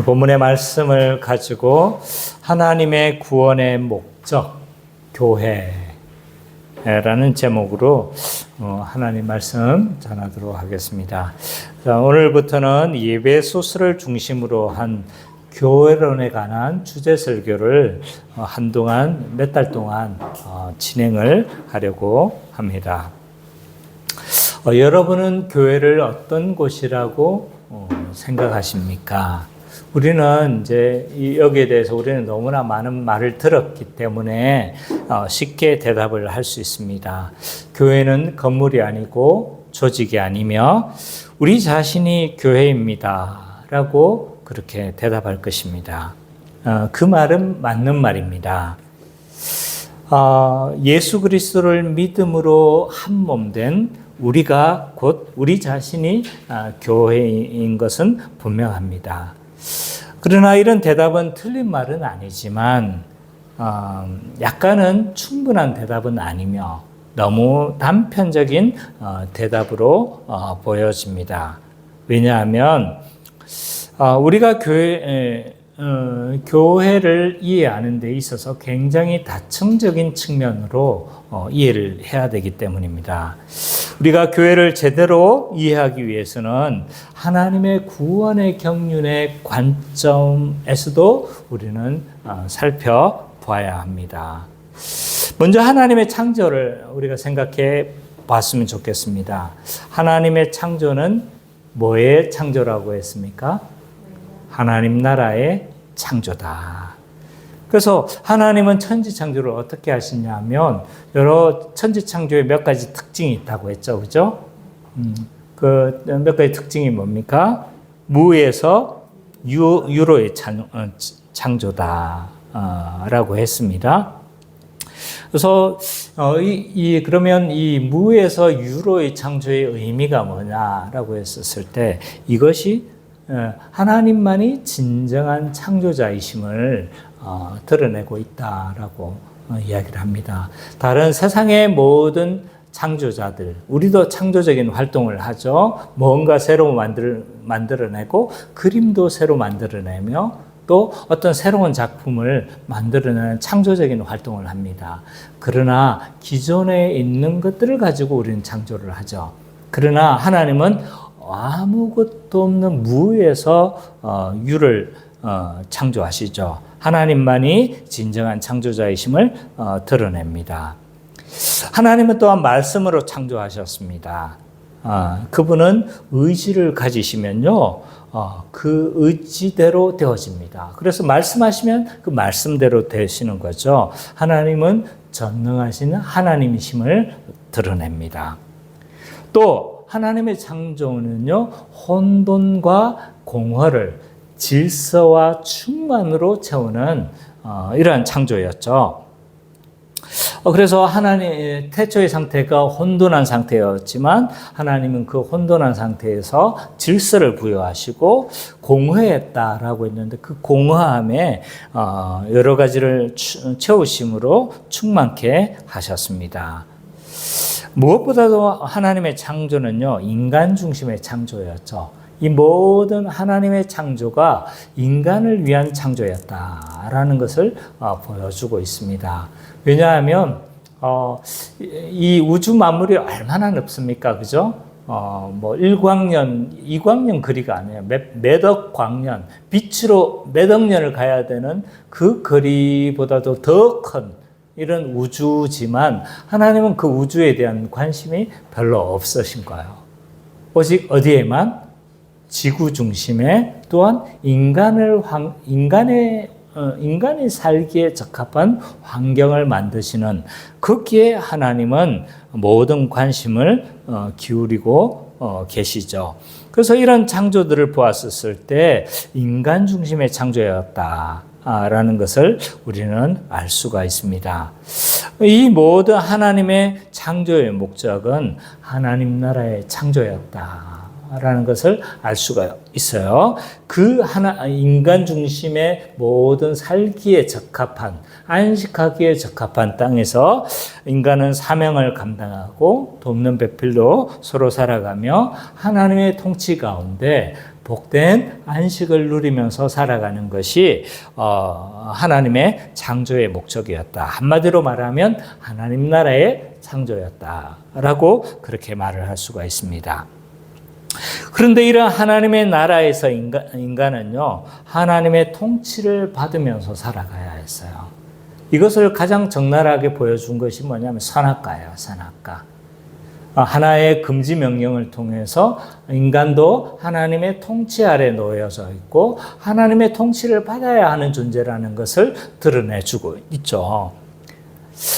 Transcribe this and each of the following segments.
본문의 말씀을 가지고 하나님의 구원의 목적, 교회라는 제목으로 하나님 말씀 전하도록 하겠습니다. 자, 오늘부터는 예배소서를 중심으로 한 교회론에 관한 주제 설교를 한동안 몇 달 동안 진행을 하려고 합니다. 여러분은 교회를 어떤 곳이라고 생각하십니까? 우리는 이제 여기에 대해서 우리는 너무나 많은 말을 들었기 때문에 쉽게 대답을 할 수 있습니다. 교회는 건물이 아니고 조직이 아니며 우리 자신이 교회입니다. 라고 그렇게 대답할 것입니다. 그 말은 맞는 말입니다. 예수 그리스도를 믿음으로 한 몸 된 우리가 곧 우리 자신이 교회인 것은 분명합니다. 그러나 이런 대답은 틀린 말은 아니지만 약간은 충분한 대답은 아니며 너무 단편적인 대답으로 보여집니다. 왜냐하면 우리가 교회를 이해하는 데 있어서 굉장히 다층적인 측면으로 이해를 해야 되기 때문입니다. 우리가 교회를 제대로 이해하기 위해서는 하나님의 구원의 경륜의 관점에서도 우리는 살펴봐야 합니다. 먼저 하나님의 창조를 우리가 생각해 봤으면 좋겠습니다. 하나님의 창조는 뭐의 창조라고 했습니까? 하나님 나라의 창조다. 그래서 하나님은 천지창조를 어떻게 하시냐면 여러 천지창조에 몇 가지 특징이 있다고 했죠. 그죠? 그 몇 가지 특징이 뭡니까? 무에서 유로의 창조다. 라고 했습니다. 그래서 그러면 이 무에서 유로의 창조의 의미가 뭐냐라고 했었을 때 이것이 하나님만이 진정한 창조자이심을 드러내고 있다라고 이야기를 합니다. 다른 세상의 모든 창조자들, 우리도 창조적인 활동을 하죠. 뭔가 새로 만들어내고 그림도 새로 만들어내며 또 어떤 새로운 작품을 만들어내는 창조적인 활동을 합니다. 그러나 기존에 있는 것들을 가지고 우리는 창조를 하죠. 그러나 하나님은 아무것도 없는 무에서 유를 창조하시죠. 하나님만이 진정한 창조자이심을 드러냅니다. 하나님은 또한 말씀으로 창조하셨습니다. 그분은 의지를 가지시면요, 그 의지대로 되어집니다. 그래서 말씀하시면 그 말씀대로 되시는 거죠. 하나님은 전능하신 하나님이심을 드러냅니다. 또 하나님의 창조는요, 혼돈과 공허를 질서와 충만으로 채우는 이러한 창조였죠. 그래서 하나님 태초의 상태가 혼돈한 상태였지만 하나님은 그 혼돈한 상태에서 질서를 부여하시고 공허했다라고 했는데 그 공허함에 여러 가지를 채우심으로 충만케 하셨습니다. 무엇보다도 하나님의 창조는요, 인간 중심의 창조였죠. 이 모든 하나님의 창조가 인간을 위한 창조였다라는 것을 보여주고 있습니다. 왜냐하면 이 우주 만물이 얼마나 넓습니까? 그죠? 뭐 1광년, 2광년 거리가 아니에요. 몇억 광년, 빛으로 몇억 년을 가야 되는 그 거리보다도 더 큰 이런 우주지만 하나님은 그 우주에 대한 관심이 별로 없으신 거예요. 오직 어디에만? 지구 중심에 또한 인간의 살기에 적합한 환경을 만드시는 거기에 하나님은 모든 관심을 기울이고 계시죠. 그래서 이런 창조들을 보았을 때 인간 중심의 창조였다라는 것을 우리는 알 수가 있습니다. 이 모든 하나님의 창조의 목적은 하나님 나라의 창조였다. 라는 것을 알 수가 있어요. 그 인간 중심의 모든 살기에 적합한, 안식하기에 적합한 땅에서 인간은 사명을 감당하고 돕는 배필로 서로 살아가며 하나님의 통치 가운데 복된 안식을 누리면서 살아가는 것이 하나님의 창조의 목적이었다. 한마디로 말하면 하나님 나라의 창조였다라고 그렇게 말을 할 수가 있습니다. 그런데 이런 하나님의 나라에서 인간은요, 하나님의 통치를 받으면서 살아가야 했어요. 이것을 가장 적나라하게 보여준 것이 뭐냐면 선악과예요, 선악과. 하나의 금지 명령을 통해서 인간도 하나님의 통치 아래 놓여져 있고 하나님의 통치를 받아야 하는 존재라는 것을 드러내주고 있죠.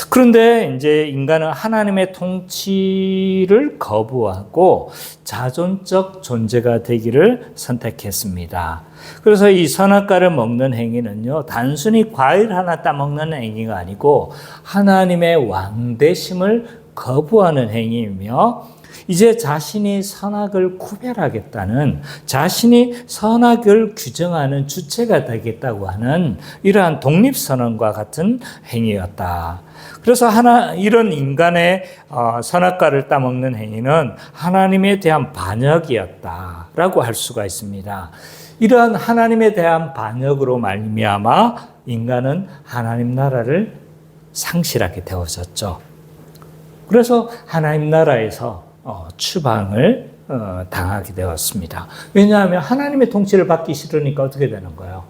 그런데 이제 인간은 하나님의 통치를 거부하고 자존적 존재가 되기를 선택했습니다. 그래서 이 선악과를 먹는 행위는요, 단순히 과일 하나 따먹는 행위가 아니고 하나님의 왕되심을 거부하는 행위이며, 이제 자신이 선악을 구별하겠다는, 자신이 선악을 규정하는 주체가 되겠다고 하는 이러한 독립선언과 같은 행위였다. 그래서 이런 인간의 선악과를 따먹는 행위는 하나님에 대한 반역이었다라고 할 수가 있습니다. 이러한 하나님에 대한 반역으로 말미암아 인간은 하나님 나라를 상실하게 되어졌죠. 그래서 하나님 나라에서 추방을 당하게 되었습니다. 왜냐하면 하나님의 통치를 받기 싫으니까 어떻게 되는 거예요?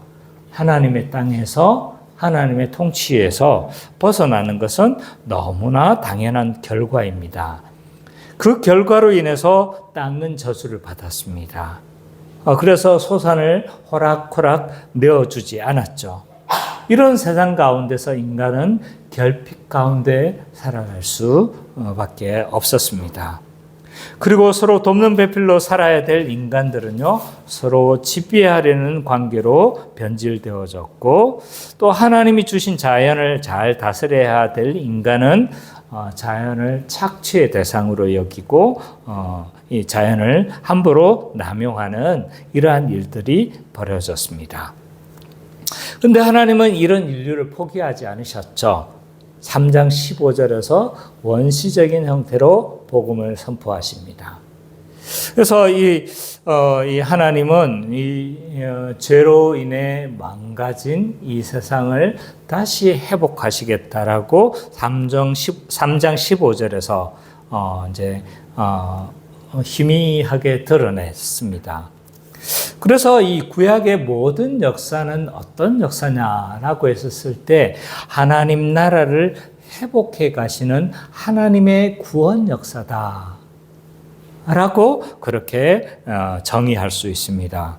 하나님의 땅에서 하나님의 통치에서 벗어나는 것은 너무나 당연한 결과입니다. 그 결과로 인해서 땅은 저주를 받았습니다. 그래서 소산을 호락호락 내어주지 않았죠. 이런 세상 가운데서 인간은 결핍 가운데 살아갈 수밖에 없었습니다. 그리고 서로 돕는 배필로 살아야 될 인간들은요, 서로 지배하려는 관계로 변질되어졌고, 또 하나님이 주신 자연을 잘 다스려야 될 인간은 자연을 착취의 대상으로 여기고 이 자연을 함부로 남용하는 이러한 일들이 벌어졌습니다. 그런데 하나님은 이런 인류를 포기하지 않으셨죠. 3장 15절에서 원시적인 형태로 복음을 선포하십니다. 그래서 이 하나님은 죄로 인해 망가진 이 세상을 다시 회복하시겠다라고 3장 15절에서 이제 희미하게 드러냈습니다. 그래서 이 구약의 모든 역사는 어떤 역사냐라고 했었을 때 하나님 나라를 회복해 가시는 하나님의 구원 역사다 라고 그렇게 정의할 수 있습니다.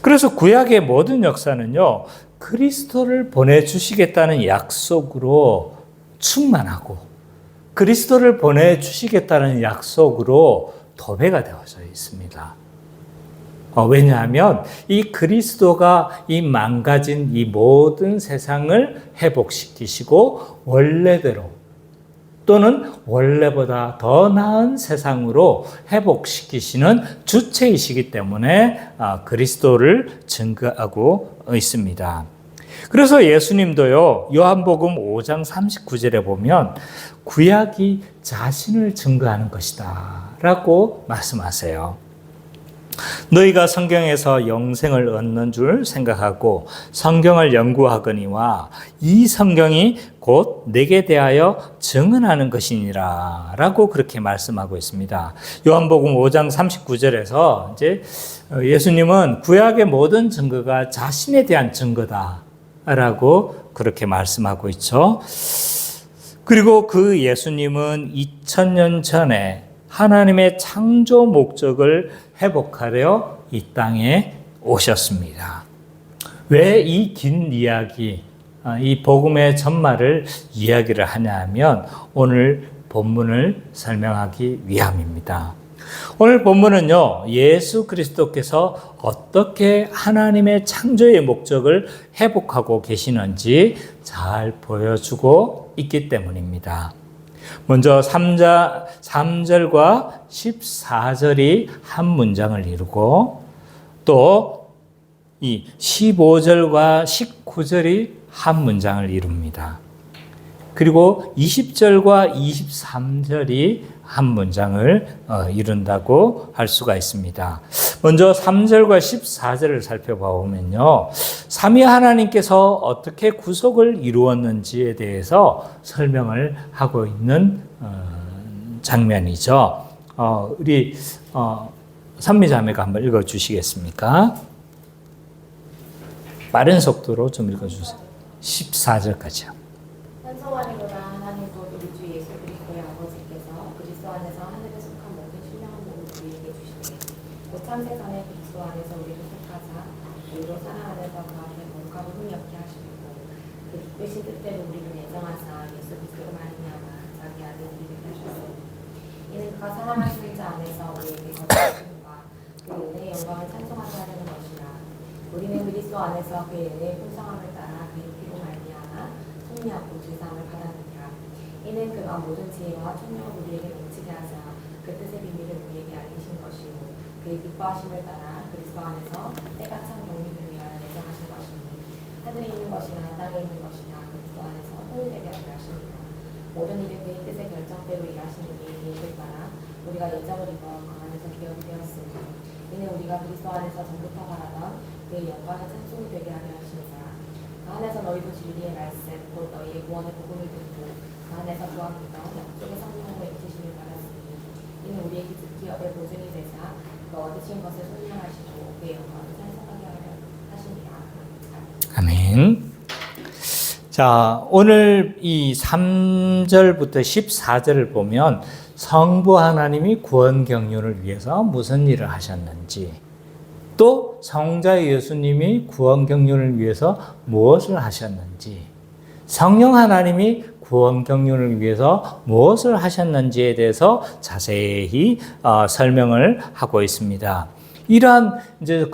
그래서 구약의 모든 역사는요, 그리스도를 보내주시겠다는 약속으로 충만하고 그리스도를 보내주시겠다는 약속으로 도배가 되어져 있습니다. 왜냐하면 이 그리스도가 이 망가진 이 모든 세상을 회복시키시고 원래대로 또는 원래보다 더 나은 세상으로 회복시키시는 주체이시기 때문에 그리스도를 증거하고 있습니다. 그래서 예수님도요, 요한복음 5장 39절에 보면 구약이 자신을 증거하는 것이다 라고 말씀하세요. 너희가 성경에서 영생을 얻는 줄 생각하고 성경을 연구하거니와 이 성경이 곧 내게 대하여 증언하는 것이니라 라고 그렇게 말씀하고 있습니다. 요한복음 5장 39절에서 이제 예수님은 구약의 모든 증거가 자신에 대한 증거다 라고 그렇게 말씀하고 있죠. 그리고 그 예수님은 2000년 전에 하나님의 창조 목적을 회복하려 이 땅에 오셨습니다. 왜 이 긴 이야기, 이 복음의 전말을 이야기를 하냐 하면 오늘 본문을 설명하기 위함입니다. 오늘 본문은요, 예수 그리스도께서 어떻게 하나님의 창조의 목적을 회복하고 계시는지 잘 보여주고 있기 때문입니다. 먼저 3절과 14절이 한 문장을 이루고 또 이 15절과 19절이 한 문장을 이룹니다. 그리고 20절과 23절이 한 문장을 이룬다고 할 수가 있습니다. 먼저 3절과 14절을 살펴보면요. 삼위 하나님께서 어떻게 구속을 이루었는지에 대해서 설명을 하고 있는 장면이죠. 우리 선미자매가 한번 읽어주시겠습니까? 빠른 속도로 좀 읽어주세요. 14절까지요. 찬송하리로다 하나님 곧 우리 주 예수 그리스도의 아버지께서 그리스도 안에서 하늘에 속한 모든 신령한 복을 우리에게 주시되 곧 참세전에 그리스도 안에서 우리를 택하사 우리로 사랑 안에서 그 앞에 거룩하고 흥미없게 하시고 그 뜻이 뜻대로 우리를 예정하사 예수 그리스도로 말미암아 자기 아들 우리를 하셨으니 이는 그가 사랑하시는 자 안에서 우리에게 거룩하심과 그 은혜의 영광을 찬송하게 하려는 것이라. 우리는 그리스도 안에서 그의 은혜의 풍성함을 따라 그의 피로 말미암아 승리하고 죄사함을 받았느니라. 이는 그가 모든 지혜와 총명을 우리에게 넘치게 하사 그 뜻의 비밀을 우리에게 알리신 것이고 그의 기뻐하심을 따라 그리스도 안에서 때가 찬 경륜을 위하여 예정하신 것이니 하늘에 있는 것이나 땅에 있는 것이나 그리스도 안에서 통일되게 하려 하십니다. 모든 일을 그의 뜻의 결정대로 일하시는 이의 계획을 따라 우리가 예정을 입어 그 안에서 기업이 되었으니 이는 우리가 그리스도 안에서 전부터 바라던 그의 영광의 찬송이 되게 하려 하시니라. 그 안에서 너희도 진리의 말씀 곧 너희의 구원의 복음을 듣고 그 안에서 그와 믿어 약속의 성령으로 인치심을 받았으니 이는 우리의 기업의 보증이 되사 그 얻으신 것을 손량하시고 그의 영광을 찬송하게 하려 하시니라. 아멘. 자, 오늘 이 3절부터 14절을 보면 성부 하나님이 구원 경륜을 위해서 무슨 일을 하셨는지, 또 성자 예수님이 구원 경륜을 위해서 무엇을 하셨는지, 성령 하나님이 구원 경륜을 위해서 무엇을 하셨는지에 대해서 자세히 설명을 하고 있습니다. 이러한 이제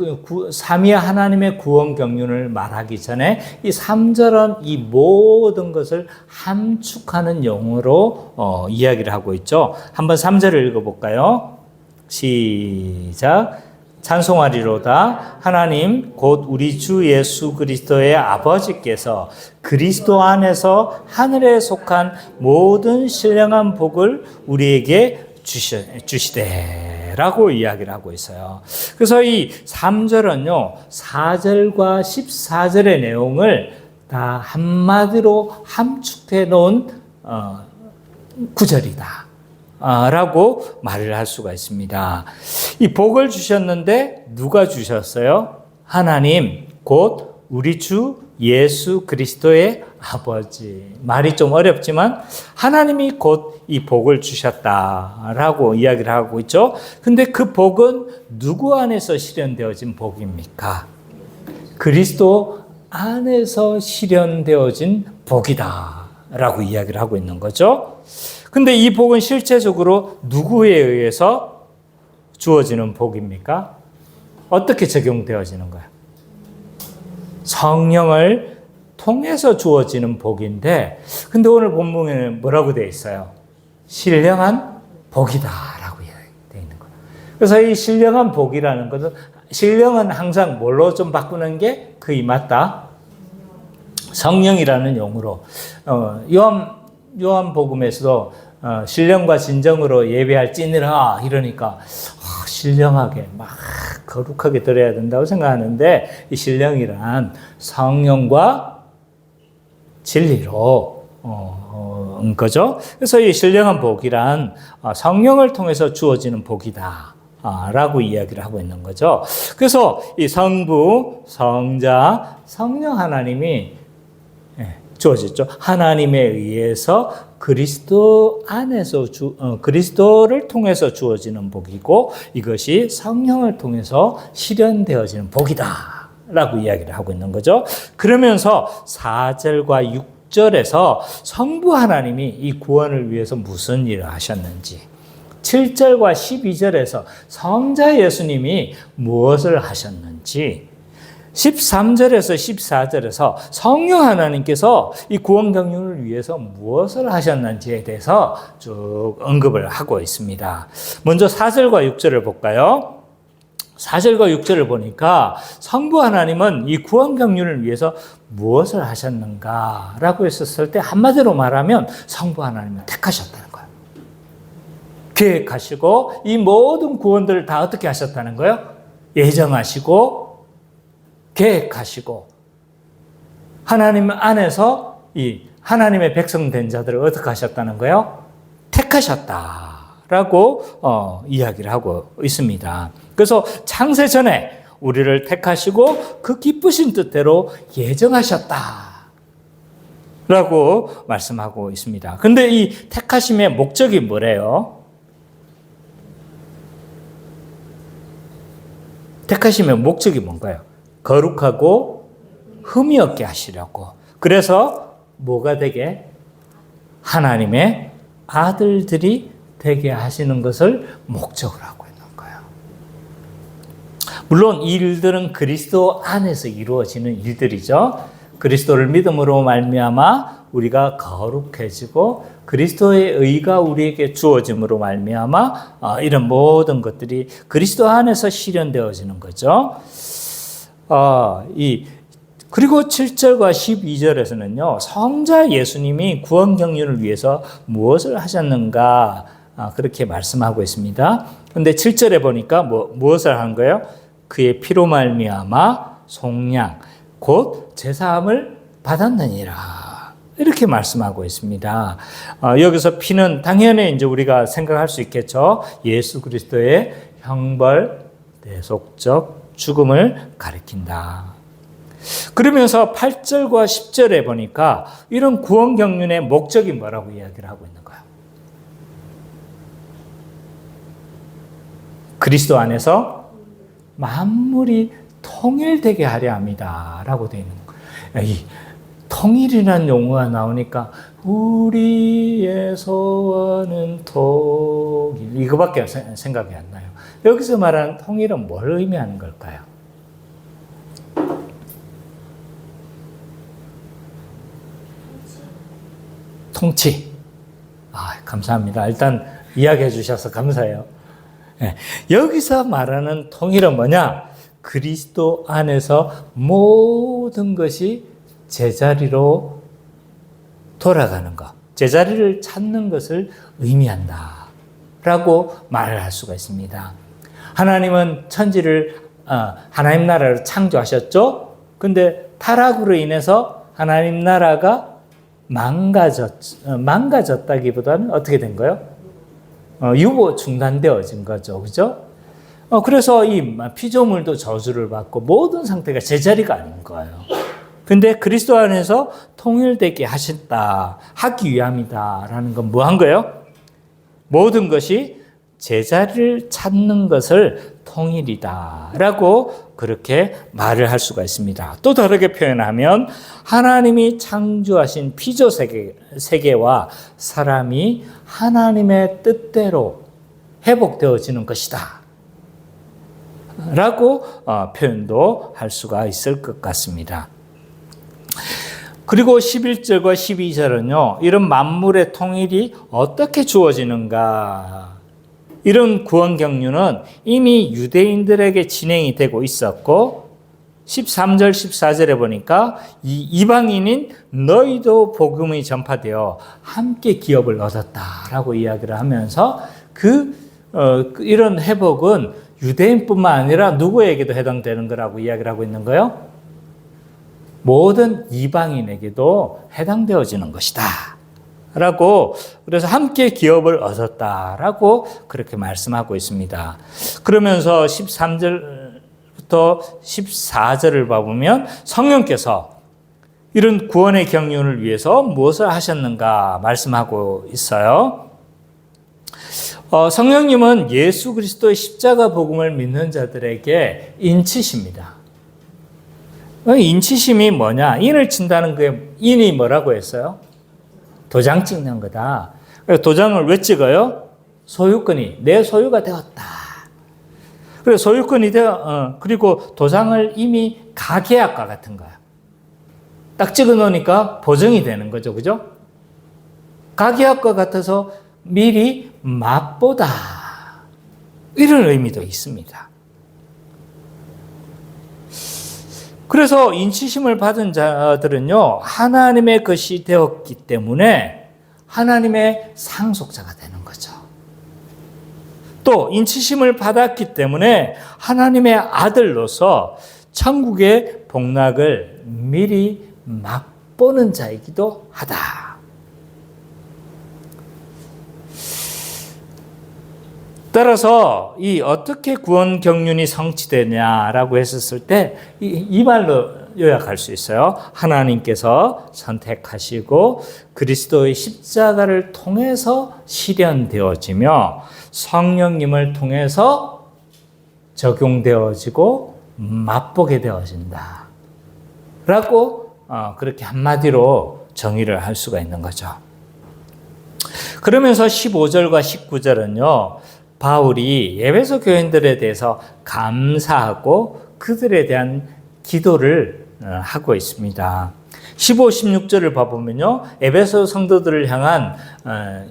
삼위 하나님의 구원 경륜을 말하기 전에 이 3절은 이 모든 것을 함축하는 용어로 이야기를 하고 있죠. 한번 3절을 읽어볼까요? 시작. 찬송하리로다 하나님 곧 우리 주 예수 그리스도의 아버지께서 그리스도 안에서 하늘에 속한 모든 신령한 복을 우리에게 주시되라고 이야기를 하고 있어요. 그래서 이 3절은요 4절과 14절의 내용을 다 한마디로 함축해 놓은 구절이다 라고 말을 할 수가 있습니다. 이 복을 주셨는데 누가 주셨어요? 하나님 곧 우리 주 예수 그리스도의 아버지. 말이 좀 어렵지만 하나님이 곧 이 복을 주셨다라고 이야기를 하고 있죠. 근데 그 복은 누구 안에서 실현되어진 복입니까? 그리스도 안에서 실현되어진 복이다라고 이야기를 하고 있는 거죠. 근데 이 복은 실제적으로 누구에 의해서 주어지는 복입니까? 어떻게 적용되어지는 거예요? 성령을 통해서 주어지는 복인데, 근데 오늘 본문에는 뭐라고 되어 있어요? 신령한 복이다라고 되어 있는 거예요. 그래서 이 신령한 복이라는 것은, 신령은 항상 뭘로 좀 바꾸는 게 거의 맞다? 성령이라는 용어로. 요한복음에서도 신령과 진정으로 예배할 찐이라 이러니까 신령하게 막 거룩하게 드려야 된다고 생각하는데, 이 신령이란 성령과 진리로 거죠. 그래서 이 신령한 복이란 성령을 통해서 주어지는 복이다 라고 이야기를 하고 있는 거죠. 그래서 이 성부, 성자, 성령 하나님이 주어졌죠. 하나님에 의해서 그리스도 안에서 그리스도를 통해서 주어지는 복이고, 이것이 성령을 통해서 실현되어지는 복이다라고 이야기를 하고 있는 거죠. 그러면서 4절과 6절에서 성부 하나님이 이 구원을 위해서 무슨 일을 하셨는지, 7절과 12절에서 성자 예수님이 무엇을 하셨는지, 13절에서 14절에서 성령 하나님께서 이 구원 경륜을 위해서 무엇을 하셨는지에 대해서 쭉 언급을 하고 있습니다. 먼저 4절과 6절을 볼까요? 4절과 6절을 보니까 성부 하나님은 이 구원 경륜을 위해서 무엇을 하셨는가라고 했었을 때 한마디로 말하면 성부 하나님은 택하셨다는 거예요. 계획하시고 이 모든 구원들을 다 어떻게 하셨다는 거예요? 예정하시고 계획하시고 하나님 안에서 이 하나님의 백성 된 자들을 어떻게 하셨다는 거예요? 택하셨다라고 이야기를 하고 있습니다. 그래서 창세 전에 우리를 택하시고 그 기쁘신 뜻대로 예정하셨다라고 말씀하고 있습니다. 근데 이 택하심의 목적이 뭐래요? 택하심의 목적이 뭔가요? 거룩하고 흠이 없게 하시려고. 그래서 뭐가 되게? 하나님의 아들들이 되게 하시는 것을 목적으로 하고 있는 거예요. 물론 이 일들은 그리스도 안에서 이루어지는 일들이죠. 그리스도를 믿음으로 말미암아 우리가 거룩해지고 그리스도의 의가 우리에게 주어짐으로 말미암아 이런 모든 것들이 그리스도 안에서 실현되어지는 거죠. 그리고 7절과 12절에서는요, 성자 예수님이 구원 경륜을 위해서 무엇을 하셨는가 그렇게 말씀하고 있습니다. 그런데 7절에 보니까 무엇을 한 거예요? 그의 피로 말미암아 속량 곧 제사함을 받았느니라 이렇게 말씀하고 있습니다. 여기서 피는 당연히 이제 우리가 생각할 수 있겠죠. 예수 그리스도의 형벌 대속적 죽음을 가리킨다. 그러면서 8절과 10절에 보니까 이런 구원 경륜의 목적이 뭐라고 이야기를 하고 있는 거예요? 그리스도 안에서 만물이 통일되게 하려 합니다 라고 되어 있는 거예요. 이 통일이라는 용어가 나오니까 우리의 소원은 통일 이거밖에 생각이 안 나요. 여기서 말하는 통일은 뭘 의미하는 걸까요? 통치. 감사합니다. 일단 이야기해 주셔서 감사해요. 네. 여기서 말하는 통일은 뭐냐? 그리스도 안에서 모든 것이 제자리로 돌아가는 것, 제자리를 찾는 것을 의미한다 라고 말을 할 수가 있습니다. 하나님은 천지를 하나님 나라를 창조하셨죠? 근데 타락으로 인해서 하나님 나라가 망가졌다기보다는 어떻게 된 거예요? 유보 중단되어진 거죠. 그죠? 그래서 이 피조물도 저주를 받고 모든 상태가 제자리가 아닌 거예요. 근데 그리스도 안에서 통일되게 하기 위함이다라는 건 뭐 한 거예요? 모든 것이 제자리를 찾는 것을 통일이다라고 그렇게 말을 할 수가 있습니다. 또 다르게 표현하면 하나님이 창조하신 피조 세계와 사람이 하나님의 뜻대로 회복되어지는 것이다 라고 표현도 할 수가 있을 것 같습니다. 그리고 11절과 12절은요, 이런 만물의 통일이 어떻게 주어지는가? 이런 구원 경륜은 이미 유대인들에게 진행이 되고 있었고 13절, 14절에 보니까 이 이방인인 너희도 복음이 전파되어 함께 기업을 얻었다라고 이야기를 하면서 이런 회복은 유대인뿐만 아니라 누구에게도 해당되는 거라고 이야기를 하고 있는 거예요? 모든 이방인에게도 해당되어지는 것이다 라고, 그래서 함께 기업을 얻었다라고 그렇게 말씀하고 있습니다. 그러면서 13절부터 14절을 봐보면 성령께서 이런 구원의 경륜을 위해서 무엇을 하셨는가 말씀하고 있어요. 성령님은 예수 그리스도의 십자가 복음을 믿는 자들에게 인치십니다. 인치심이 뭐냐? 인을 친다는 그 인이 뭐라고 했어요? 도장 찍는 거다. 도장을 왜 찍어요? 소유권이 내 소유가 되었다. 그래서 소유권이 그리고 도장을 이미 가계약과 같은 거야. 딱 찍어 놓으니까 보증이 되는 거죠, 그죠? 가계약과 같아서 미리 맛보다 이런 의미도 있습니다. 그래서 인치심을 받은 자들은요, 하나님의 것이 되었기 때문에 하나님의 상속자가 되는 거죠. 또 인치심을 받았기 때문에 하나님의 아들로서 천국의 복락을 미리 맛보는 자이기도 하다. 따라서 이 어떻게 구원 경륜이 성취되냐라고 했었을 때 이 말로 요약할 수 있어요. 하나님께서 선택하시고 그리스도의 십자가를 통해서 실현되어지며 성령님을 통해서 적용되어지고 맛보게 되어진다. 라고 그렇게 한마디로 정의를 할 수가 있는 거죠. 그러면서 15절과 19절은요. 바울이 에베소 교인들에 대해서 감사하고 그들에 대한 기도를 하고 있습니다. 15, 16절을 봐보면요. 에베소 성도들을 향한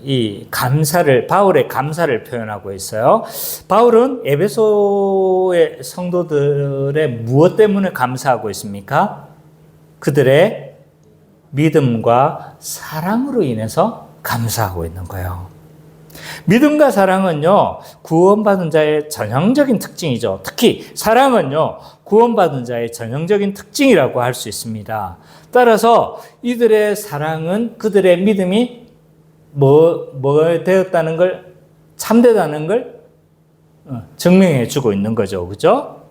이 감사를, 바울의 감사를 표현하고 있어요. 바울은 에베소의 성도들의 무엇 때문에 감사하고 있습니까? 그들의 믿음과 사랑으로 인해서 감사하고 있는 거예요. 믿음과 사랑은요, 구원받은 자의 전형적인 특징이죠. 특히 사랑은요, 구원받은 자의 전형적인 특징이라고 할 수 있습니다. 따라서 이들의 사랑은 그들의 믿음이 뭐 되었다는 걸, 참되다는 걸 증명해 주고 있는 거죠. 그죠?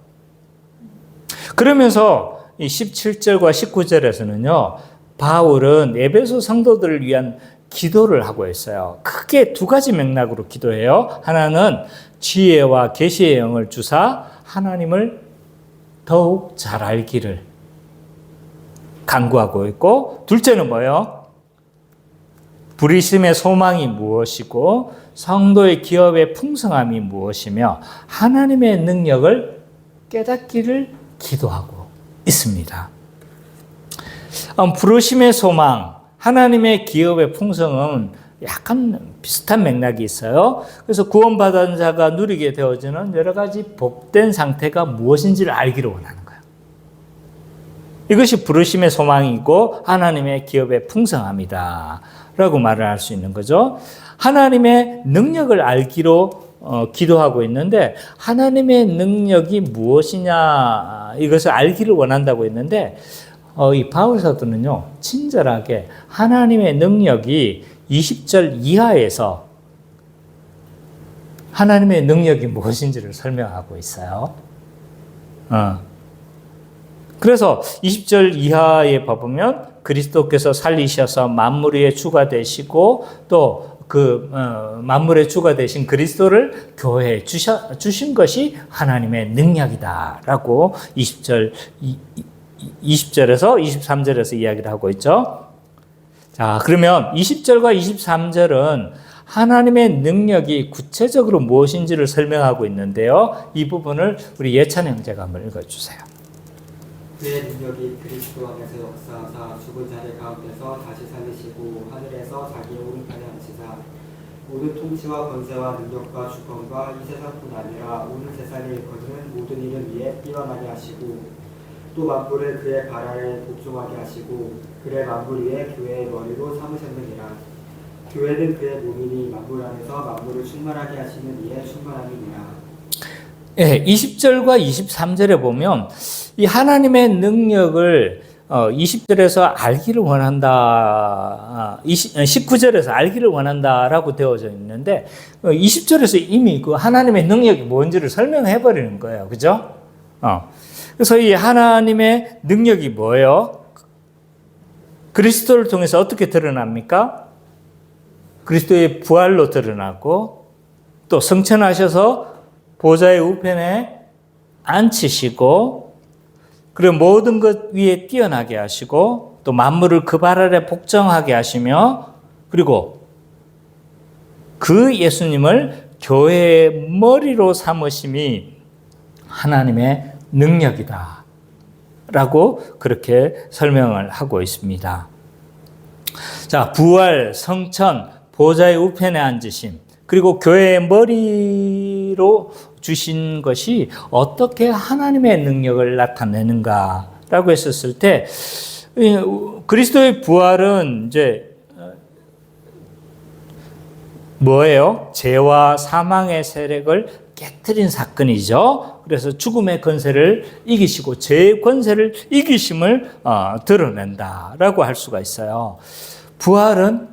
그러면서 이 17절과 19절에서는요, 바울은 에베소 성도들을 위한 기도를 하고 있어요. 크게 두 가지 맥락으로 기도해요. 하나는 지혜와 계시의 영을 주사 하나님을 더욱 잘 알기를 간구하고 있고, 둘째는 뭐예요? 부르심의 소망이 무엇이고 성도의 기업의 풍성함이 무엇이며 하나님의 능력을 깨닫기를 기도하고 있습니다. 부르심의 소망, 하나님의 기업의 풍성은 약간 비슷한 맥락이 있어요. 그래서 구원받은 자가 누리게 되어지는 여러 가지 복된 상태가 무엇인지를 알기를 원하는 거예요. 이것이 부르심의 소망이고 하나님의 기업의 풍성함이다 라고 말을 할 수 있는 거죠. 하나님의 능력을 알기로 기도하고 있는데 하나님의 능력이 무엇이냐 이것을 알기를 원한다고 했는데 이 바울 사도는요, 친절하게 하나님의 능력이 20절 이하에서 하나님의 능력이 무엇인지를 설명하고 있어요. 그래서 20절 이하에 봐보면 그리스도께서 살리셔서 만물 위에 주가 되시고 또 그 만물의 주가 되신 그리스도를 교회에 주신 것이 하나님의 능력이다라고 20절에서 23절에서 이야기를 하고 있죠. 자, 그러면 20절과 23절은 하나님의 능력이 구체적으로 무엇인지를 설명하고 있는데요. 이 부분을 우리 예찬 형제가 한번 읽어주세요. 그의 능력이 그리스도 안에서 역사하사 죽은 자들 가운데서 다시 살리시고 하늘에서 자기의 오른편에 앉히사 모든 통치와 권세와 능력과 주권과 이 세상뿐 아니라 오늘 세상에 일거지는 모든 일을 위해 뛰어나게 하시고 또 만물을 그의 발 아래 복종하게 하시고 그의 만물 위에 교회의 머리로 삼으셨느니라. 교회는 그의 몸이니 만물 안에서 만물을 충만하게 하시는 이의 충만함이니라. 예, 20절과 23절에 보면 이 하나님의 능력을 20절에서 알기를 원한다, 19절에서 알기를 원한다라고 되어져 있는데 20절에서 이미 그 하나님의 능력이 뭔지를 설명해 버리는 거예요. 그죠? 그래서 이 하나님의 능력이 뭐예요? 그리스도를 통해서 어떻게 드러납니까? 그리스도의 부활로 드러나고 또 성천하셔서 보좌의 우편에 앉히시고 그리고 모든 것 위에 뛰어나게 하시고 또 만물을 그 발 아래 복종하게 하시며 그리고 그 예수님을 교회의 머리로 삼으심이 하나님의 능력이다 라고 그렇게 설명을 하고 있습니다. 자, 부활, 성천, 보좌의 우편에 앉으심 그리고 교회의 머리로 주신 것이 어떻게 하나님의 능력을 나타내는가라고 했었을 때 그리스도의 부활은 이제 뭐예요? 죄와 사망의 세력을 깨뜨린 사건이죠. 그래서 죽음의 권세를 이기시고 죄의 권세를 이기심을 드러낸다라고 할 수가 있어요. 부활은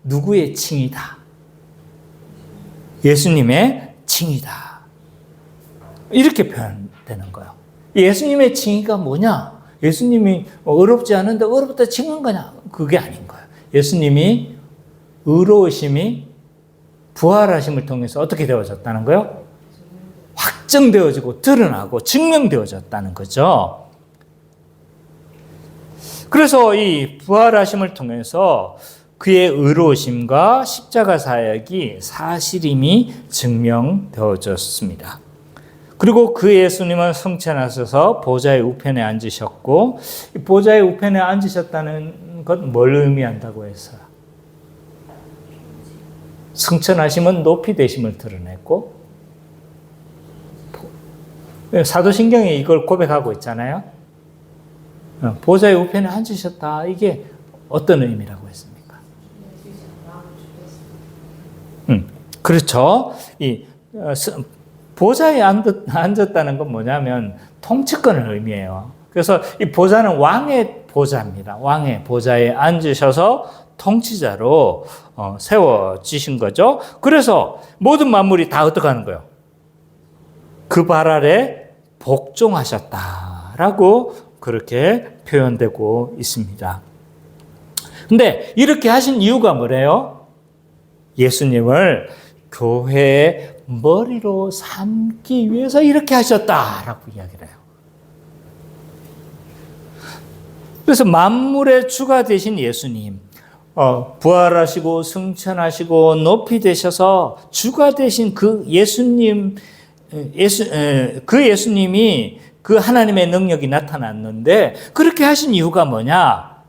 누구의 칭이다? 예수님의 칭이다. 이렇게 표현되는 거예요. 예수님의 칭의가 뭐냐? 예수님이 어렵지 않은데 어렵다 칭한 거냐? 그게 아닌 거예요. 예수님이 의로우심이 부활하심을 통해서 어떻게 되어졌다는 거예요? 확정되어지고 드러나고 증명되어졌다는 거죠. 그래서 이 부활하심을 통해서 그의 의로우심과 십자가 사역이 사실임이 증명되어졌습니다. 그리고 그 예수님은 승천하셔서 보좌의 우편에 앉으셨고, 보좌의 우편에 앉으셨다는 것 뭘 의미한다고 했어요? 승천하심은 높이 되심을 드러냈고, 사도신경이 이걸 고백하고 있잖아요. 보좌의 우편에 앉으셨다. 이게 어떤 의미라고 했습니까? 그렇죠. 보좌에 앉았다는 건 뭐냐면 통치권을 의미해요. 그래서 이 보좌는 왕의 보좌입니다. 왕의 보좌에 앉으셔서 통치자로 세워지신 거죠. 그래서 모든 만물이 다 어떻게 하는 거예요? 그 발 아래 복종하셨다라고 그렇게 표현되고 있습니다. 근데 이렇게 하신 이유가 뭐래요? 예수님을 교회의 머리로 삼기 위해서 이렇게 하셨다라고 이야기를 해요. 그래서 만물의 주가 되신 예수님, 부활하시고 승천하시고 높이 되셔서 주가 되신 그 예수님, 그 예수님이 그 하나님의 능력이 나타났는데 그렇게 하신 이유가 뭐냐?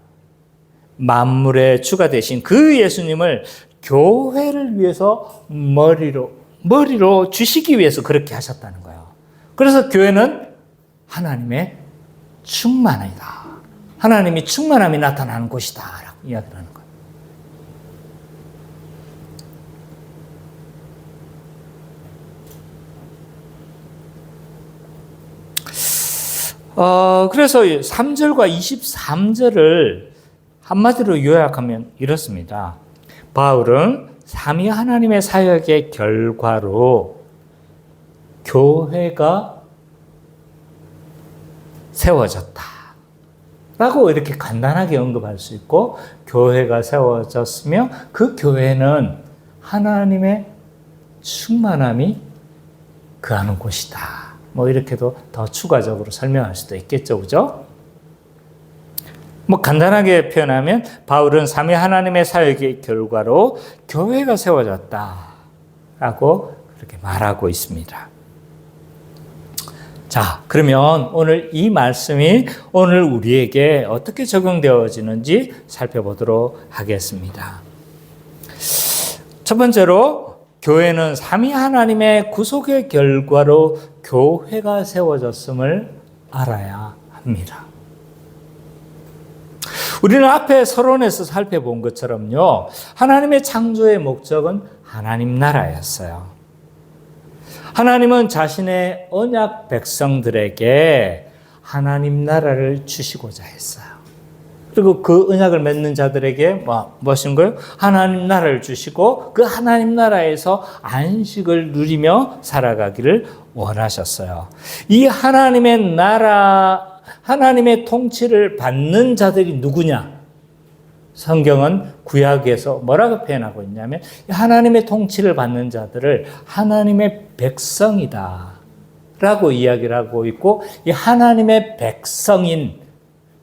만물의 주가 되신 그 예수님을 교회를 위해서 머리로 주시기 위해서 그렇게 하셨다는 거예요. 그래서 교회는 하나님의 충만이다. 하나님이 충만함이 나타나는 곳이다. 라고 이야기를 하는 거예요. 그래서 3절과 23절을 한마디로 요약하면 이렇습니다. 바울은 삼위 하나님의 사역의 결과로 교회가 세워졌다 라고 이렇게 간단하게 언급할 수 있고, 교회가 세워졌으며 그 교회는 하나님의 충만함이 거하는 곳이다. 뭐 이렇게도 더 추가적으로 설명할 수도 있겠죠. 그죠? 뭐 간단하게 표현하면 바울은 삼위 하나님의 사역의 결과로 교회가 세워졌다라고 그렇게 말하고 있습니다. 자, 그러면 오늘 이 말씀이 오늘 우리에게 어떻게 적용되어지는지 살펴보도록 하겠습니다. 첫 번째로 교회는 삼위 하나님의 구속의 결과로 교회가 세워졌음을 알아야 합니다. 우리는 앞에 서론에서 살펴본 것처럼요, 하나님의 창조의 목적은 하나님 나라였어요. 하나님은 자신의 언약 백성들에게 하나님 나라를 주시고자 했어요. 그리고 그 언약을 맺는 자들에게 무엇인 거예요? 하나님 나라를 주시고 그 하나님 나라에서 안식을 누리며 살아가기를 원하셨어요. 이 하나님의 나라, 하나님의 통치를 받는 자들이 누구냐? 성경은 구약에서 뭐라고 표현하고 있냐면 하나님의 통치를 받는 자들을 하나님의 백성이다 라고 이야기를 하고 있고, 이 하나님의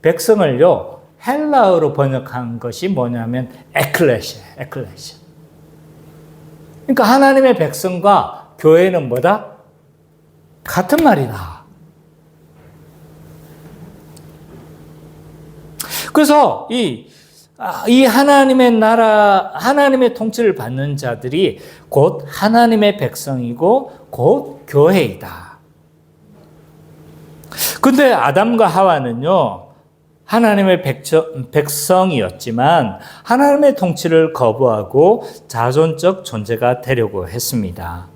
백성을요 헬라어로 번역한 것이 뭐냐면 에클레시아. 그러니까 하나님의 백성과 교회는 뭐다? 같은 말이다. 그래서 이 하나님의 나라, 하나님의 통치를 받는 자들이 곧 하나님의 백성이고 곧 교회이다. 근데 아담과 하와는요, 하나님의 백성이었지만 하나님의 통치를 거부하고 자존적 존재가 되려고 했습니다.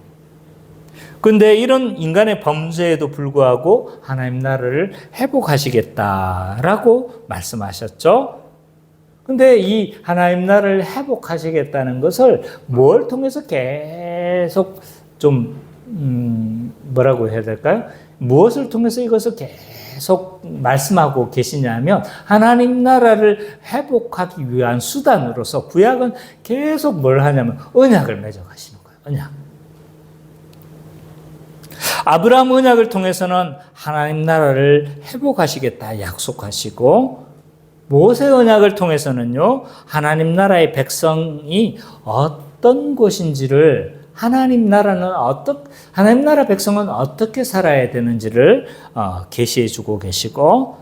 근데 이런 인간의 범죄에도 불구하고 하나님 나라를 회복하시겠다라고 말씀하셨죠. 근데 이 하나님 나라를 회복하시겠다는 것을 뭘 통해서 계속 좀 뭐라고 해야 될까요? 무엇을 통해서 이것을 계속 말씀하고 계시냐면 하나님 나라를 회복하기 위한 수단으로서 구약은 계속 뭘 하냐면 언약을 맺어가시는 거예요. 언약. 아브라함 언약을 통해서는 하나님 나라를 회복하시겠다 약속하시고 모세 언약을 통해서는요 하나님 나라의 백성이 어떤 곳인지를 하나님 나라 백성은 어떻게 살아야 되는지를 계시해 주고 계시고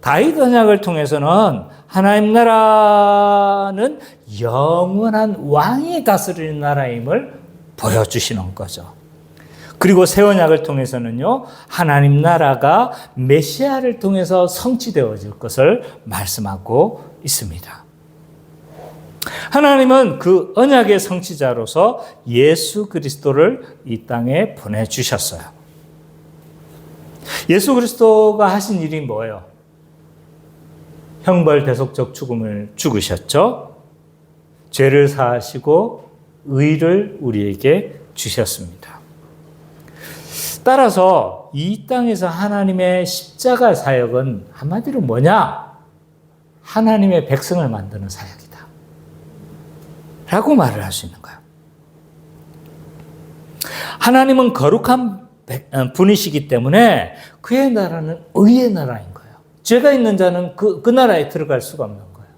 다윗 언약을 통해서는 하나님 나라는 영원한 왕이 다스리는 나라임을 보여주시는 거죠. 그리고 새 언약을 통해서는요 하나님 나라가 메시아를 통해서 성취되어질 것을 말씀하고 있습니다. 하나님은 그 언약의 성취자로서 예수 그리스도를 이 땅에 보내주셨어요. 예수 그리스도가 하신 일이 뭐예요? 형벌 대속적 죽음을 죽으셨죠. 죄를 사하시고 의를 우리에게 주셨습니다. 따라서 이 땅에서 하나님의 십자가 사역은 한마디로 뭐냐? 하나님의 백성을 만드는 사역이다. 라고 말을 할 수 있는 거예요. 하나님은 거룩한 분이시기 때문에 그의 나라는 의의 나라인 거예요. 죄가 있는 자는 그 나라에 들어갈 수가 없는 거예요.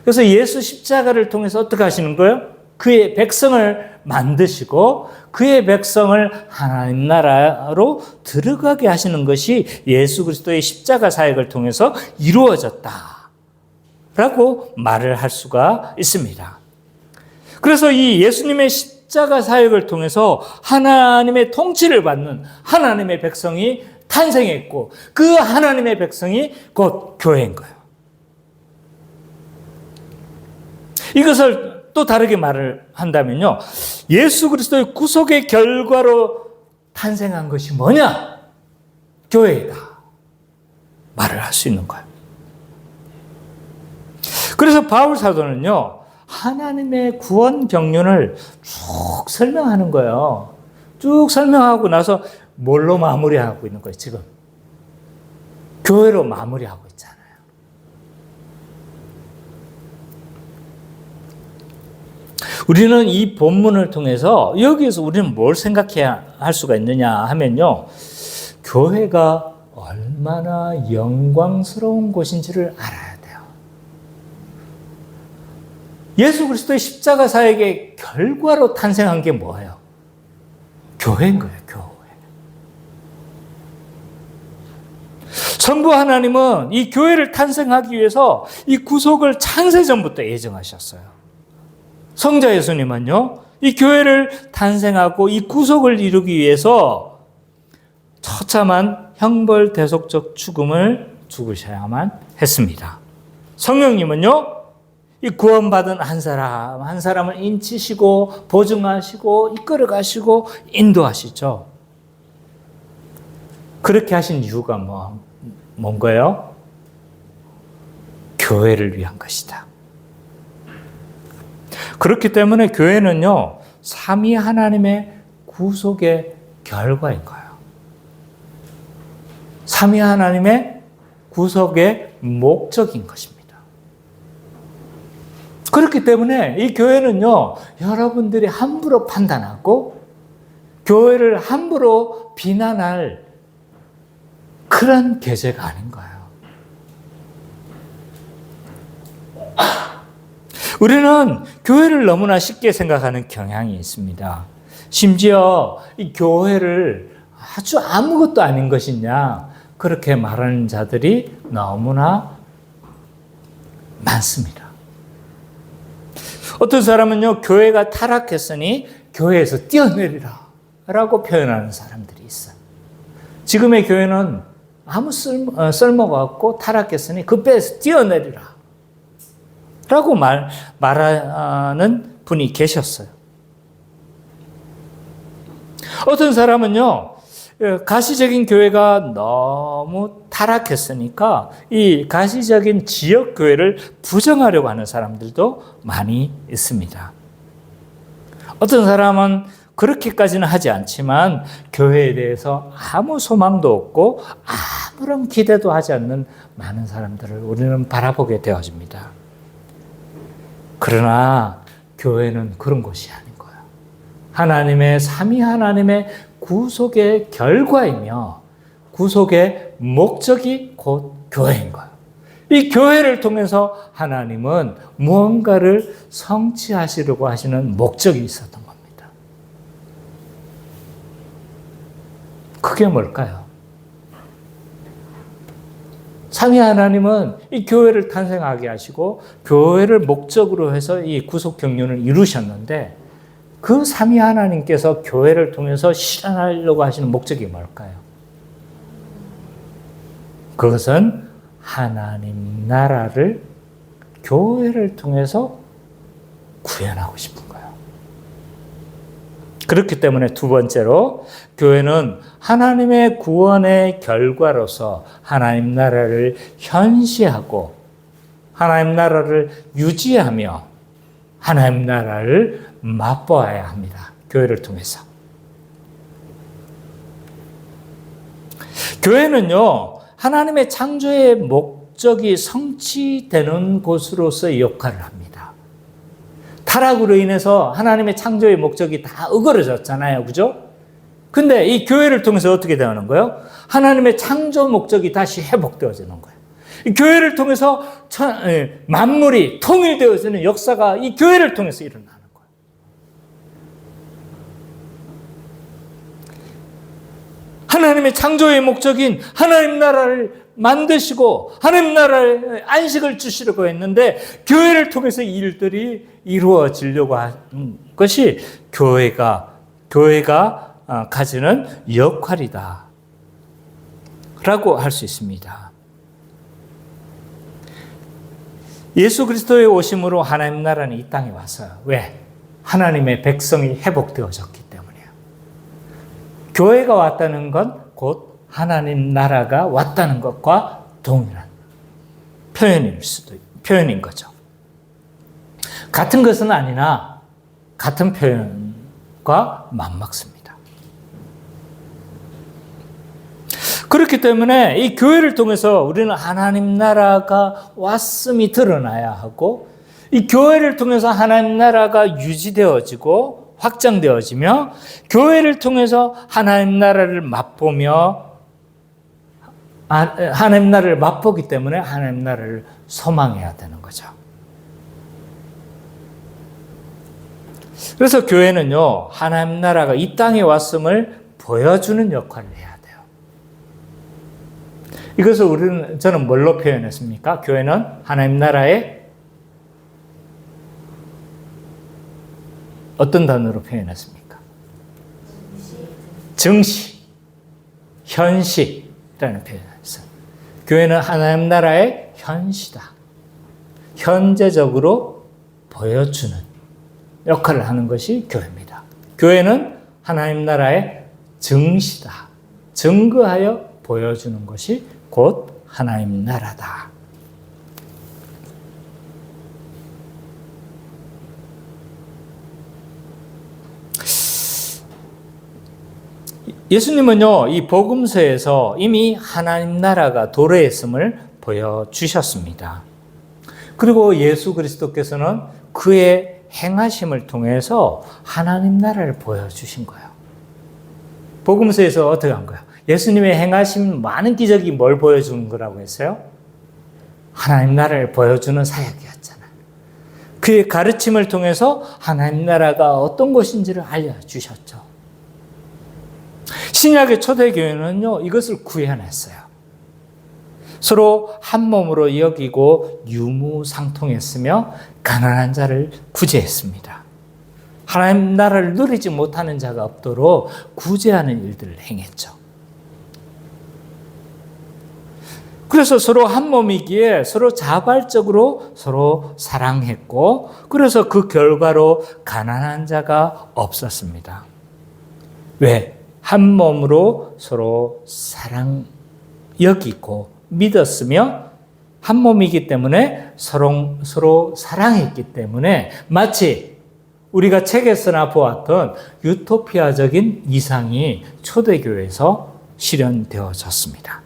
그래서 예수 십자가를 통해서 어떻게 하시는 거예요? 그의 백성을 만드시고 그의 백성을 하나님 나라로 들어가게 하시는 것이 예수 그리스도의 십자가 사역을 통해서 이루어졌다라고 말을 할 수가 있습니다. 그래서 이 예수님의 십자가 사역을 통해서 하나님의 통치를 받는 하나님의 백성이 탄생했고 그 하나님의 백성이 곧 교회인 거예요. 이것을 또 다르게 말을 한다면요. 예수 그리스도의 구속의 결과로 탄생한 것이 뭐냐? 교회이다. 말을 할 수 있는 거예요. 그래서 바울 사도는요. 하나님의 구원 경륜을 쭉 설명하는 거예요. 쭉 설명하고 나서 뭘로 마무리하고 있는 거예요, 지금? 교회로 마무리하고 있잖아요. 우리는 이 본문을 통해서 여기에서 우리는 뭘 생각해야 할 수가 있느냐 하면요. 교회가 얼마나 영광스러운 곳인지를 알아야 돼요. 예수 그리스도의 십자가 사역의 결과로 탄생한 게 뭐예요? 교회인 거예요, 교회. 성부 하나님은 이 교회를 탄생하기 위해서 이 구속을 창세전부터 예정하셨어요. 성자 예수님은요, 이 교회를 탄생하고 이 구속을 이루기 위해서 처참한 형벌 대속적 죽음을 죽으셔야만 했습니다. 성령님은요, 이 구원받은 한 사람을 인치시고 보증하시고 이끌어 가시고 인도하시죠. 그렇게 하신 이유가 뭔가요? 교회를 위한 것이다. 그렇기 때문에 교회는요, 삼위 하나님의 구속의 결과인 거예요. 삼위 하나님의 구속의 목적인 것입니다. 그렇기 때문에 이 교회는요, 여러분들이 함부로 판단하고 교회를 함부로 비난할 그런 계제가 아닌 거예요. 우리는 교회를 너무나 쉽게 생각하는 경향이 있습니다. 심지어 이 교회를 아주 아무것도 아닌 것이냐 그렇게 말하는 자들이 너무나 많습니다. 어떤 사람은요, 교회가 타락했으니 교회에서 뛰어내리라 라고 표현하는 사람들이 있어요. 지금의 교회는 아무 쓸모가 없고 타락했으니 그 배에서 뛰어내리라 라고 말하는 분이 계셨어요. 어떤 사람은요, 가시적인 교회가 너무 타락했으니까 이 가시적인 지역 교회를 부정하려고 하는 사람들도 많이 있습니다. 어떤 사람은 그렇게까지는 하지 않지만 교회에 대해서 아무 소망도 없고 아무런 기대도 하지 않는 많은 사람들을 우리는 바라보게 되어집니다. 그러나 교회는 그런 곳이 아닌 거예요. 하나님의 삼위 하나님의 구속의 결과이며 구속의 목적이 곧 교회인 거예요. 이 교회를 통해서 하나님은 무언가를 성취하시려고 하시는 목적이 있었던 겁니다. 그게 뭘까요? 삼위 하나님은 이 교회를 탄생하게 하시고 교회를 목적으로 해서 이 구속 경륜을 이루셨는데 그 삼위 하나님께서 교회를 통해서 실현하려고 하시는 목적이 뭘까요? 그것은 하나님 나라를 교회를 통해서 구현하고 싶은 거예요. 그렇기 때문에 두 번째로 교회는 하나님의 구원의 결과로서 하나님 나라를 현시하고 하나님 나라를 유지하며 하나님 나라를 맛보아야 합니다. 교회를 통해서. 교회는요, 하나님의 창조의 목적이 성취되는 곳으로서의 역할을 합니다. 타락으로 인해서 하나님의 창조의 목적이 다 으그러졌잖아요. 그죠? 근데 이 교회를 통해서 어떻게 되는 거예요? 하나님의 창조 목적이 다시 회복되어지는 거예요. 이 교회를 통해서 만물이 통일되어지는 역사가 이 교회를 통해서 일어나는 거예요. 하나님의 창조의 목적인 하나님 나라를 만드시고 하나님 나라에 안식을 주시려고 했는데 교회를 통해서 이 일들이 이루어지려고 하는 것이 교회가 가지는 역할이다 라고 할 수 있습니다. 예수 그리스도의 오심으로 하나님 나라는 이 땅에 왔어요. 왜? 하나님의 백성이 회복되어졌기 때문이에요. 교회가 왔다는 건 곧 하나님 나라가 왔다는 것과 동일한 표현인 거죠. 같은 것은 아니나 같은 표현과 맞먹습니다. 그렇기 때문에 이 교회를 통해서 우리는 하나님 나라가 왔음이 드러나야 하고 이 교회를 통해서 하나님 나라가 유지되어지고 확장되어지며 교회를 통해서 하나님 나라를 맛보며 하나님 나라를 맛보기 때문에 하나님 나라를 소망해야 되는 거죠. 그래서 교회는요, 하나님 나라가 이 땅에 왔음을 보여주는 역할을 해야 돼요. 이것을 저는 뭘로 표현했습니까? 교회는 하나님 나라의 어떤 단어로 표현했습니까? 증시, 현시라는 표현을 했어요. 교회는 하나님 나라의 현시다. 현재적으로 보여주는 역할을 하는 것이 교회입니다. 교회는 하나님 나라의 증시다. 증거하여 보여주는 것이 곧 하나님 나라다. 예수님은요, 이 복음서에서 이미 하나님 나라가 도래했음을 보여주셨습니다. 그리고 예수 그리스도께서는 그의 행하심을 통해서 하나님 나라를 보여주신 거예요. 복음서에서 어떻게 한 거예요? 예수님의 행하신 많은 기적이 뭘 보여주는 거라고 했어요? 하나님 나라를 보여주는 사역이었잖아요. 그의 가르침을 통해서 하나님 나라가 어떤 것인지를 알려주셨죠. 신약의 초대교회는요, 이것을 구현했어요. 서로 한 몸으로 여기고 유무상통했으며 가난한 자를 구제했습니다. 하나님 나라를 누리지 못하는 자가 없도록 구제하는 일들을 행했죠. 그래서 서로 한 몸이기에 서로 자발적으로 서로 사랑했고, 그래서 그 결과로 가난한 자가 없었습니다. 왜? 한 몸으로 서로 여기고 믿었으며 한 몸이기 때문에 서로 사랑했기 때문에 마치 우리가 책에서나 보았던 유토피아적인 이상이 초대교회에서 실현되어졌습니다.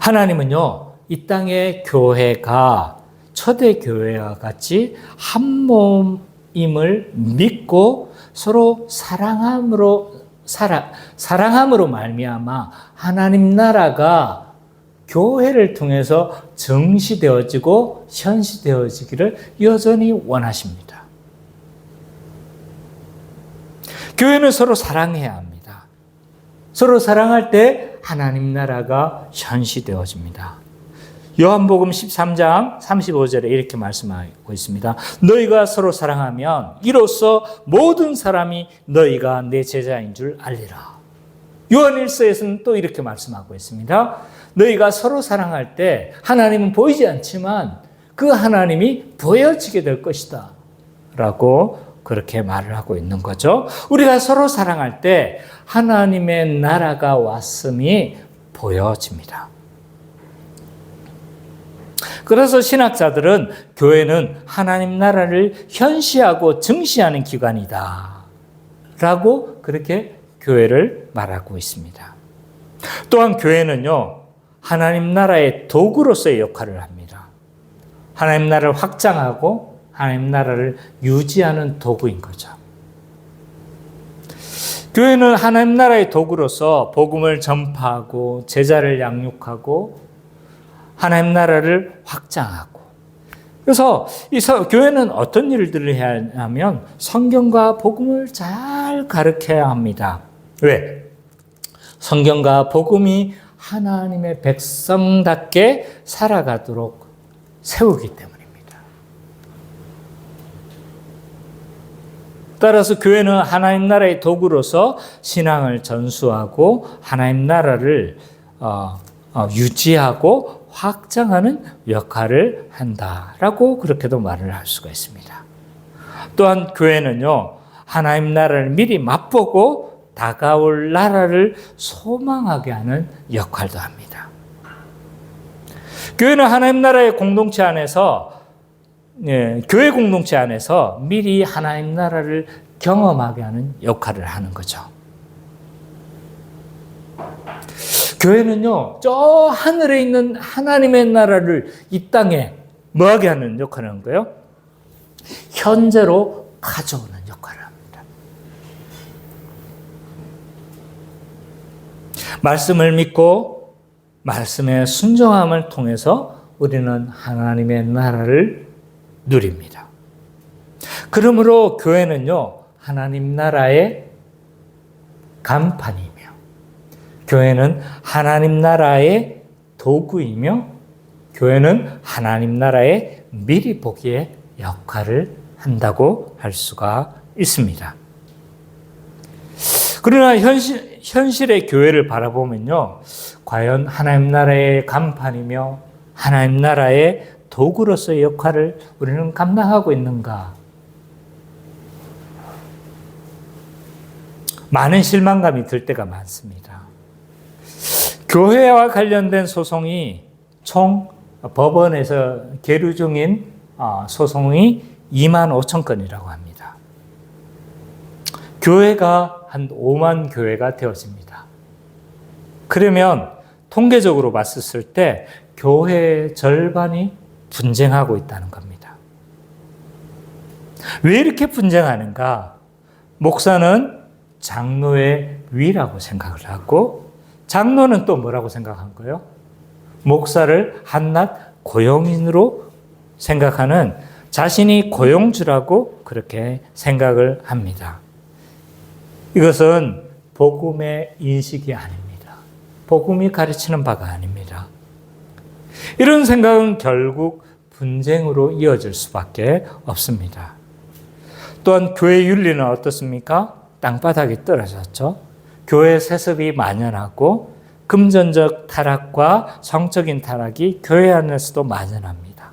하나님은요, 이 땅의 교회가 초대교회와 같이 한 몸임을 믿고 서로 사랑함으로 말미암아 하나님 나라가 교회를 통해서 정시되어지고 현시되어지기를 여전히 원하십니다. 교회는 서로 사랑해야 합니다. 서로 사랑할 때 하나님 나라가 현시되어집니다. 요한복음 13장 35절에 이렇게 말씀하고 있습니다. 너희가 서로 사랑하면 이로써 모든 사람이 너희가 내 제자인 줄 알리라. 요한일서에서는 또 이렇게 말씀하고 있습니다. 너희가 서로 사랑할 때 하나님은 보이지 않지만 그 하나님이 보여지게 될 것이다 라고 그렇게 말을 하고 있는 거죠. 우리가 서로 사랑할 때 하나님의 나라가 왔음이 보여집니다. 그래서 신학자들은 교회는 하나님 나라를 현시하고 증시하는 기관이다 라고 그렇게 교회를 말하고 있습니다. 또한 교회는요, 하나님 나라의 도구로서의 역할을 합니다. 하나님 나라를 확장하고 하나님 나라를 유지하는 도구인 거죠. 교회는 하나님 나라의 도구로서 복음을 전파하고 제자를 양육하고 하나님 나라를 확장하고, 그래서 이 교회는 어떤 일들을 해야 하냐면 성경과 복음을 잘 가르쳐야 합니다. 왜? 성경과 복음이 하나님의 백성답게 살아가도록 세우기 때문입니다. 따라서 교회는 하나님 나라의 도구로서 신앙을 전수하고 하나님 나라를 유지하고 확장하는 역할을 한다라고 그렇게도 말을 할 수가 있습니다. 또한 교회는요, 하나님 나라를 미리 맛보고 다가올 나라를 소망하게 하는 역할도 합니다. 교회는 하나님 나라의 공동체 안에서, 교회 공동체 안에서 미리 하나님 나라를 경험하게 하는 역할을 하는 거죠. 교회는요, 저 하늘에 있는 하나님의 나라를 이 땅에 뭐하게 하는 역할을 하는 거예요? 현재로 가져오는 역할을 합니다. 말씀을 믿고 말씀의 순종함을 통해서 우리는 하나님의 나라를 누립니다. 그러므로 교회는요, 하나님 나라의 간판이며 교회는 하나님 나라의 도구이며 교회는 하나님 나라의 미리 보기의 역할을 한다고 할 수가 있습니다. 그러나 현실의 교회를 바라보면요, 과연 하나님 나라의 간판이며 하나님 나라의 도구로서의 역할을 우리는 감당하고 있는가? 많은 실망감이 들 때가 많습니다. 교회와 관련된 소송이 총 법원에서 계류 중인 소송이 25,000건이라고 합니다. 교회가 한 5만 교회가 되어집니다. 그러면 통계적으로 봤을 때 교회의 절반이 분쟁하고 있다는 겁니다. 왜 이렇게 분쟁하는가? 목사는 장로의 위라고 생각을 하고 장로는 또 뭐라고 생각한 거예요? 목사를 한낱 고용인으로 생각하는, 자신이 고용주라고 그렇게 생각을 합니다. 이것은 복음의 인식이 아닙니다. 복음이 가르치는 바가 아닙니다. 이런 생각은 결국 분쟁으로 이어질 수밖에 없습니다. 또한 교회 윤리는 어떻습니까? 땅바닥에 떨어졌죠. 교회 세습이 만연하고 금전적 타락과 성적인 타락이 교회 안에서도 만연합니다.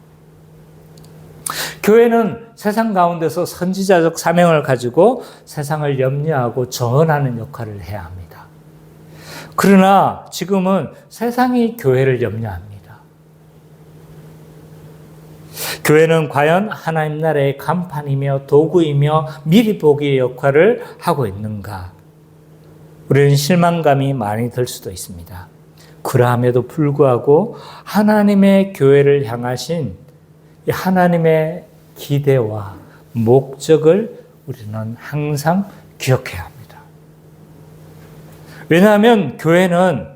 교회는 세상 가운데서 선지자적 사명을 가지고 세상을 염려하고 전하는 역할을 해야 합니다. 그러나 지금은 세상이 교회를 염려합니다. 교회는 과연 하나님 나라의 간판이며 도구이며 미리 보기의 역할을 하고 있는가? 우리는 실망감이 많이 들 수도 있습니다. 그러함에도 불구하고 하나님의 교회를 향하신 하나님의 기대와 목적을 우리는 항상 기억해야 합니다. 왜냐하면 교회는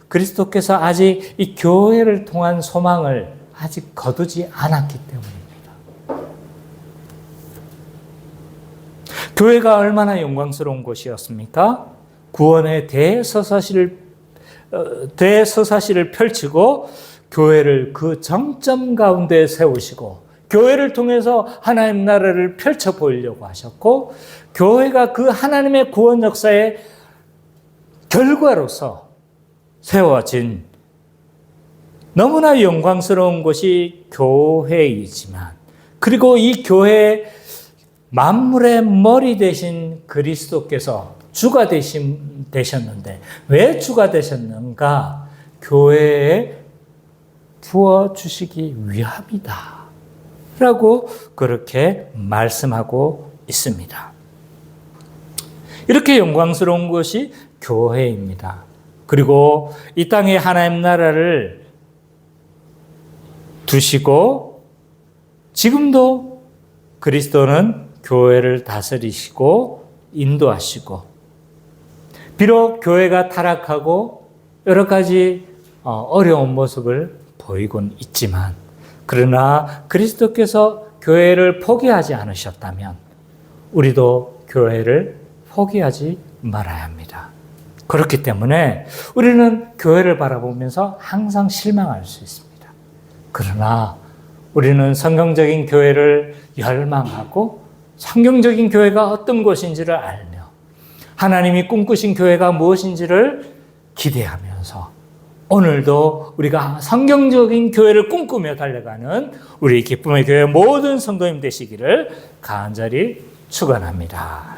그리스도께서 아직 이 교회를 통한 소망을 아직 거두지 않았기 때문입니다. 교회가 얼마나 영광스러운 곳이었습니까? 구원의 대서사시를 펼치고 교회를 그 정점 가운데 세우시고 교회를 통해서 하나님 나라를 펼쳐 보이려고 하셨고 교회가 그 하나님의 구원 역사의 결과로서 세워진 너무나 영광스러운 곳이 교회이지만 그리고 이 교회의 만물의 머리 되신 그리스도께서 주가 되셨는데 왜 주가 되셨는가? 교회에 부어주시기 위함이다 라고 그렇게 말씀하고 있습니다. 이렇게 영광스러운 것이 교회입니다. 그리고 이 땅에 하나님 나라를 두시고 지금도 그리스도는 교회를 다스리시고 인도하시고 비록 교회가 타락하고 여러 가지 어려운 모습을 보이곤 있지만 그러나 그리스도께서 교회를 포기하지 않으셨다면 우리도 교회를 포기하지 말아야 합니다. 그렇기 때문에 우리는 교회를 바라보면서 항상 실망할 수 있습니다. 그러나 우리는 성경적인 교회를 열망하고 성경적인 교회가 어떤 곳인지를 알며 하나님이 꿈꾸신 교회가 무엇인지를 기대하면서 오늘도 우리가 성경적인 교회를 꿈꾸며 달려가는 우리 기쁨의 교회 모든 성도님 되시기를 간절히 축원합니다.